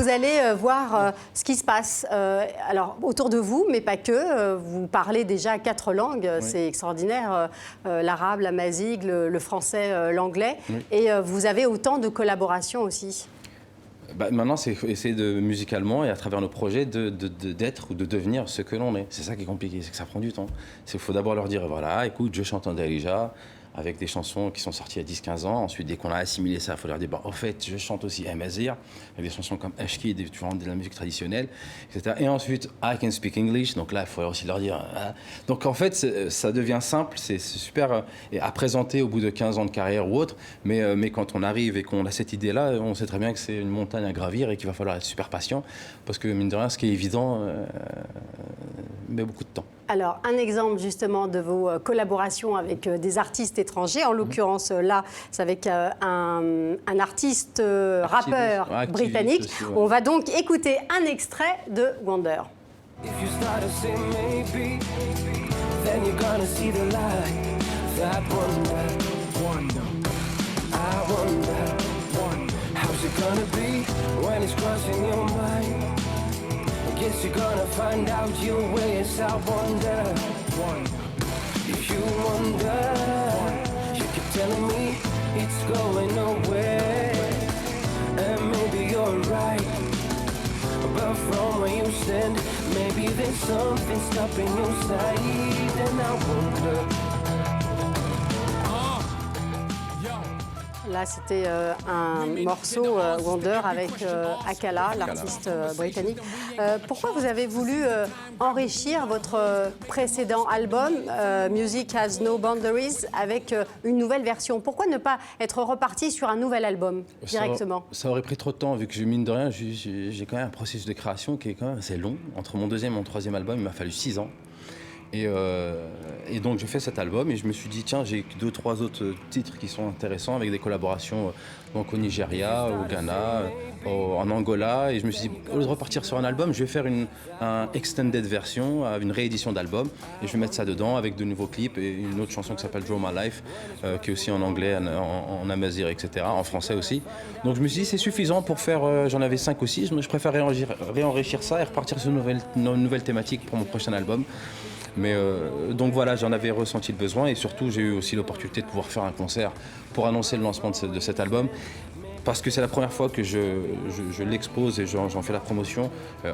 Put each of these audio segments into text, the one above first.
vous allez voir ce qui se passe alors, autour de vous, mais pas que. Vous parlez déjà 4 langues, oui. C'est extraordinaire. L'arabe, l'amazigh, le français, l'anglais. Oui. Et vous avez autant de collaborations aussi. Maintenant, c'est essayer musicalement et à travers nos projets d'être ou de devenir ce que l'on est. C'est ça qui est compliqué, c'est que ça prend du temps. Il faut d'abord leur dire, voilà, écoute, je chante en Darija, avec des chansons qui sont sorties il y a 10-15 ans. Ensuite, dès qu'on a assimilé ça, il faut leur dire, au fait, je chante aussi Amazigh, avec des chansons comme Ashki, de la musique traditionnelle, etc. Et ensuite, I can speak English. Donc là, il faut aussi leur dire... Donc en fait, ça devient simple, c'est super à présenter au bout de 15 ans de carrière ou autre. Mais quand on arrive et qu'on a cette idée-là, on sait très bien que c'est une montagne à gravir et qu'il va falloir être super patient. Parce que, mine de rien, ce qui est évident met beaucoup de temps. Alors, un exemple justement de vos collaborations avec des artistes étrangers, en l'occurrence là, c'est avec un artiste rappeur britannique. Aussi, ouais. On va donc écouter un extrait de Wonder. Guess you're gonna find out your way as I wonder. If you wonder, you keep telling me it's going nowhere. And maybe you're right, but from where you stand, maybe there's something stopping your side. And I wonder. Là, c'était un morceau Wonder avec Akala, l'artiste britannique. Pourquoi vous avez voulu enrichir votre précédent album, Music Has No Boundaries, avec une nouvelle version? Pourquoi ne pas être reparti sur un nouvel album directement? Ça aurait pris trop de temps, vu que mine de rien, j'ai quand même un processus de création qui est quand même assez long. Entre mon deuxième et mon troisième album, il m'a fallu 6 ans. Et donc j'ai fait cet album et je me suis dit tiens, j'ai 2-3 autres titres qui sont intéressants avec des collaborations donc au Nigeria, au Ghana, en Angola, et je me suis dit au lieu de repartir sur un album, je vais faire une extended version, une réédition d'album, et je vais mettre ça dedans avec de nouveaux clips et une autre chanson qui s'appelle Draw My Life qui est aussi en anglais, en amazigh, etc., en français aussi. Donc je me suis dit c'est suffisant pour faire, j'en avais 5 ou 6, je préfère réenrichir ça et repartir sur une nouvelle thématique pour mon prochain album. Mais donc voilà, j'en avais ressenti le besoin et surtout j'ai eu aussi l'opportunité de pouvoir faire un concert pour annoncer le lancement de cet album. Parce que c'est la première fois que je l'expose et j'en fais la promotion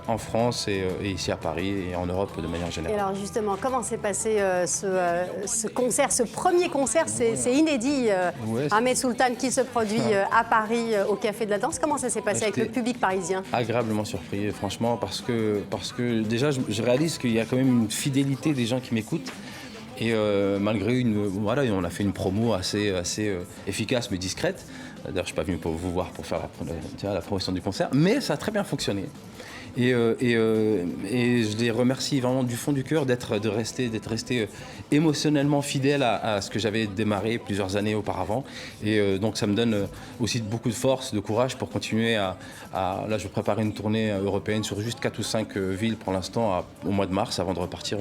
en France et ici à Paris et en Europe de manière générale. Et alors justement, comment s'est passé ce concert, ce premier concert? C'est inédit, ouais, Ahmed Sultan qui se produit à Paris au Café de la Danse. Comment ça s'est passé avec le public parisien? Agréablement surpris, franchement, parce que déjà je réalise qu'il y a quand même une fidélité des gens qui m'écoutent. Et malgré voilà, on a fait une promo assez efficace mais discrète. D'ailleurs, je ne suis pas venu pour vous voir pour faire la promotion du concert, mais ça a très bien fonctionné. Et je les remercie vraiment du fond du cœur d'être resté émotionnellement fidèle à ce que j'avais démarré plusieurs années auparavant. Et donc ça me donne aussi beaucoup de force, de courage pour continuer là, je prépare une tournée européenne sur juste 4 ou 5 villes pour l'instant au mois de mars avant de repartir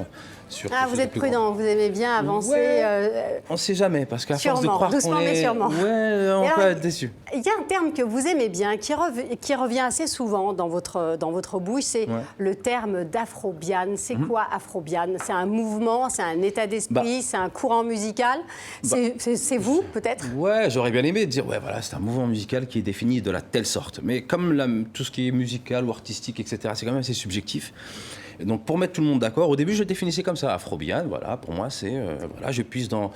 sur... Ah, vous êtes prudent, vous aimez bien avancer. Ouais, on ne sait jamais, parce qu'à force de croire qu'on est... Sûrement. Ouais, on peut être déçu. Il y a un terme que vous aimez bien, qui revient assez souvent dans votre bouche, c'est le terme d'afrobian. C'est quoi afrobian? C'est un mouvement, c'est un état d'esprit, c'est un courant musical. C'est vous, peut-être? Ouais, j'aurais bien aimé dire, ouais, voilà, c'est un mouvement musical qui est défini de la telle sorte. Mais comme tout ce qui est musical ou artistique, etc., c'est quand même assez subjectif. Et donc pour mettre tout le monde d'accord, au début je le définissais comme ça, afrobian, voilà, pour moi c'est, voilà, je puise dans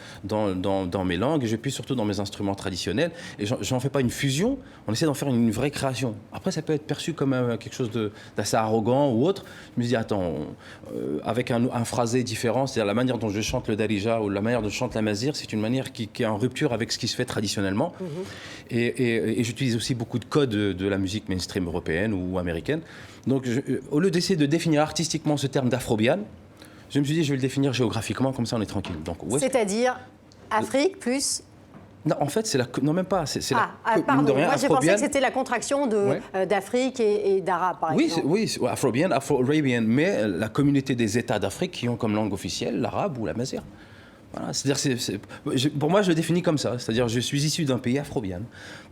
mes langues, je puise surtout dans mes instruments traditionnels, et j'en fais pas une fusion, on essaie d'en faire une vraie création. Après ça peut être perçu comme quelque chose d'assez arrogant ou autre, je me dis attends, avec un phrasé différent, c'est-à-dire la manière dont je chante le Darija ou la manière dont je chante l'amazigh, c'est une manière qui est en rupture avec ce qui se fait traditionnellement, et j'utilise aussi beaucoup de codes de la musique mainstream européenne ou américaine. Donc, au lieu d'essayer de définir artistiquement ce terme d'afrobian, je me suis dit, je vais le définir géographiquement, comme ça on est tranquille. C'est-à-dire Afrique plus... Non, en fait, non, même pas. Pardon, moi je pensais que c'était la contraction d'Afrique et d'arabe, par exemple. Oui, afrobian, afro-arabian, mais la communauté des États d'Afrique qui ont comme langue officielle l'arabe ou l'amazigh. Voilà, c'est-à-dire, pour moi, je le définis comme ça. C'est-à-dire, je suis issu d'un pays afro-bian.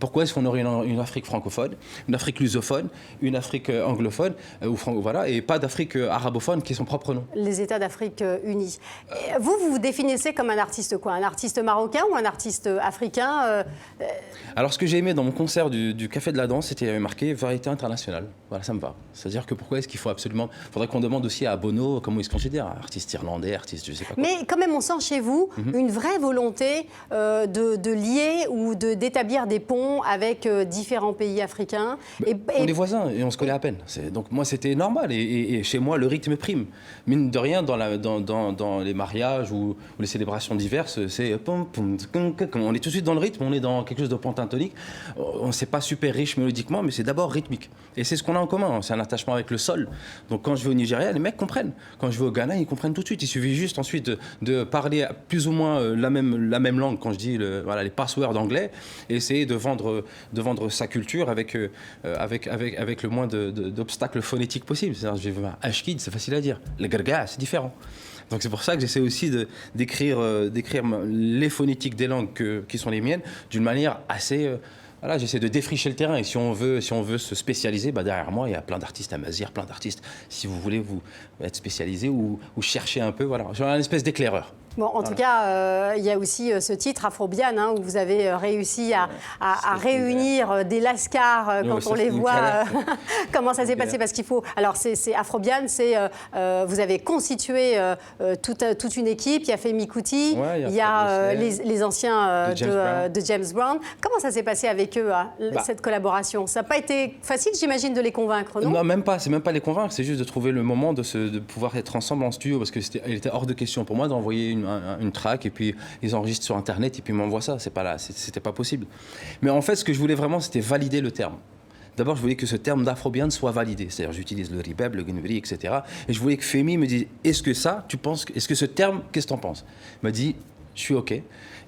Pourquoi est-ce qu'on aurait une Afrique francophone, une Afrique lusophone, une Afrique anglophone, voilà, et pas d'Afrique arabophone qui est son propre nom? Les États d'Afrique unis. Et vous vous définissez comme un artiste quoi? Un artiste marocain ou un artiste africain Alors, ce que j'ai aimé dans mon concert du Café de la Danse, c'était marqué variété internationale. Voilà, ça me va. C'est-à-dire que pourquoi est-ce qu'il faut absolument... Il faudrait qu'on demande aussi à Bono comment il se considère, artiste irlandais, artiste je sais pas quoi. Mais quand même, on sent chez vous une vraie volonté de lier ou d'établir des ponts avec différents pays africains. On est voisins et on se connaît à peine. Donc moi, c'était normal. Et chez moi, le rythme prime. Mine de rien, dans les mariages ou les célébrations diverses, c'est... On est tout de suite dans le rythme, on est dans quelque chose de pentatonique. On n'est pas super riche mélodiquement, mais c'est d'abord rythmique. Et c'est ce qu'on a en commun, c'est un attachement avec le sol. Donc quand je vais au Nigeria, les mecs comprennent. Quand je vais au Ghana, ils comprennent tout de suite. Il suffit juste ensuite de parler plus ou moins la même langue, quand je dis les passwords anglais, et essayer de vendre sa culture avec le moins d'obstacles phonétiques possibles. C'est-à-dire, je vais voir Ashkid, c'est facile à dire. Le Garga, c'est différent. Donc c'est pour ça que j'essaie aussi d'écrire les phonétiques des langues qui sont les miennes d'une manière assez... Voilà, j'essaie de défricher le terrain et si on veut se spécialiser, derrière moi, il y a plein d'artistes à Mazir, plein d'artistes. Si vous voulez vous être spécialisé ou chercher un peu, voilà, j'ai une espèce d'éclaireur. Bon, en tout cas, il y a aussi ce titre Afrobian où vous avez réussi à réunir des lascars quand on les voit. Comment ça s'est passé? Parce qu'il faut... Alors, c'est Afrobian, vous avez constitué toute une équipe. Il y a Femi Kuti, il y a les anciens de James Brown. Comment ça s'est passé avec eux, cette collaboration? Ça n'a pas été facile, j'imagine, de les convaincre, non? Non, même pas. C'est même pas les convaincre. C'est juste de trouver le moment de pouvoir être ensemble en studio. Parce qu'il était hors de question pour moi d'envoyer une track et puis ils enregistrent sur internet et puis ils m'envoient ça. C'était pas possible. Mais en fait, ce que je voulais vraiment, c'était valider le terme. D'abord, je voulais que ce terme d'Afrobian soit validé. C'est-à-dire, j'utilise le ribeb, le gunvri, etc. Et je voulais que Femi me dise, est-ce que ce terme, qu'est-ce que t'en penses? Il m'a dit, je suis OK.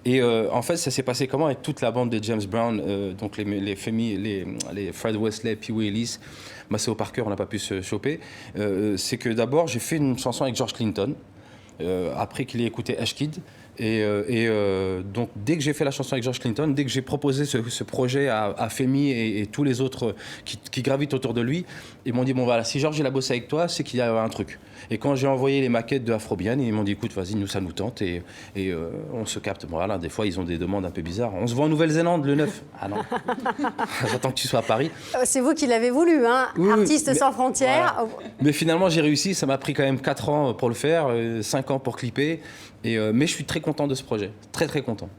Et en fait, ça s'est passé comment avec toute la bande de James Brown, donc les Femi, les Fred Wesley, Pee Wee Ellis, Maceo Parker, on n'a pas pu se choper. C'est que d'abord, j'ai fait une chanson avec George Clinton. Après qu'il ait écouté Ashkid. Donc, dès que j'ai fait la chanson avec George Clinton, dès que j'ai proposé ce projet à Femi et tous les autres qui gravitent autour de lui, ils m'ont dit, bon voilà, si George il a bossé avec toi, c'est qu'il y a un truc. Et quand j'ai envoyé les maquettes de Afrobian, ils m'ont dit, écoute, vas-y, nous, ça nous tente et on se capte. Bon, voilà, des fois, ils ont des demandes un peu bizarres. On se voit en Nouvelle-Zélande le 9. Ah non, j'attends que tu sois à Paris. C'est vous qui l'avez voulu, hein, oui, Artistes sans frontières. Voilà. Mais finalement, j'ai réussi. Ça m'a pris quand même 4 ans pour le faire, 5 ans pour clipper. Mais je suis très content de ce projet. Très, très content.